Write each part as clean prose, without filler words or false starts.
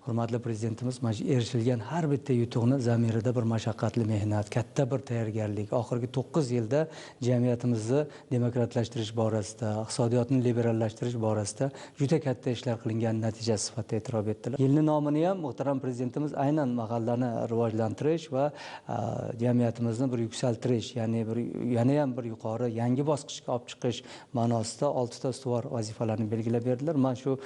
Hurmatli prezidentimiz erishilgan har bitta yutuqni zamirida bir mashaqqatli mehnat, katta bir tayyorgarlik, oxirgi 9 yilda jamiyatimizni demokratlashtirish borasida, iqtisodiyotni liberallashtirish borasida juda katta ishlar qilingan natijasi sifatida e'tirof etdilar. Yilni nomini ham muhtaram prezidentimiz aynan mahallani rivojlantirish va jamiyatimizni bir yuksaltirish, ya'ni yana ham bir yuqori yangi bosqichga olib chiqish ma'nosida 6 ta ustuvor vazifalarni belgilab berdilar. Men shu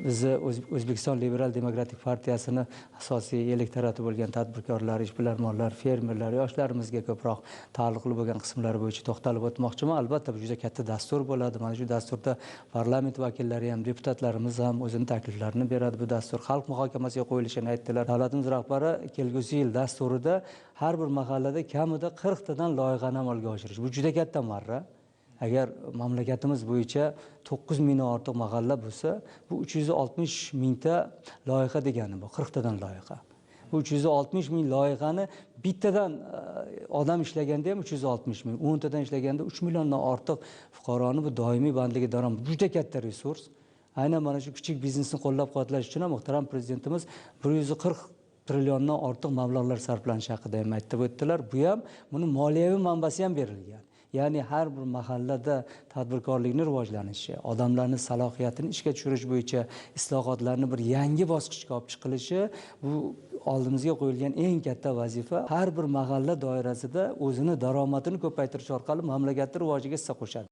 bizni O'zbekiston Liberal Demokratik partiyasini asosiy elektorati bo'lgan tadbirkorlar, ishbilarmonlar, fermerlar, yoshlarimizga ko'proq taalluqli bo'lgan qismlari bo'yicha to'xtalib o'tmoqchiman. Albatta bu juda katta dastur bo'ladi. Mana shu dasturda parlament vakillari ham, deputatlarimiz ham o'zini takliflarini beradi. Bu dastur xalq muhokamasiga qo'yilishini aytdilar. Davlatimiz rahbari kelgusi yil dasturida har bir mahallada kamida 40 tadan loyihani amalga oshirish. Bu juda katta marra. Agar mamlakatimiz bo'yicha 9 mingdan ortiq mahalla bo'lsa, bu 360 mingta loyiha degani bu, 40 tadan loyiha. Bu 360 ming loyihani bittadan odam ishlaganda ham 360 ming, 10 tadan ishlaganda 3 milliondan ortiq fuqaroni bu doimiy bandligi daromad juda katta resurs. Aynan mana shu kichik biznesni qo'llab-quvvatlash uchun ham muhtaram prezidentimiz 140 trilliondan ortiq mablag'lar sarflanishi haqida ham aytib o'tdilar. Bu ham buni moliyaviy manbasi ham berilgan. Ya'ni har bir mahallada tadbirkorlikni rivojlanishi, odamlarning salohiyatini ishga tushirish bo'yicha islohotlarni bir yangi bosqichga olib chiqilishi bu oldimizga qo'yilgan eng katta vazifa. Har bir mahalla doirasida o'zini daromadini ko'paytirish orqali mamlakatning rivojiga hissa qo'shadi.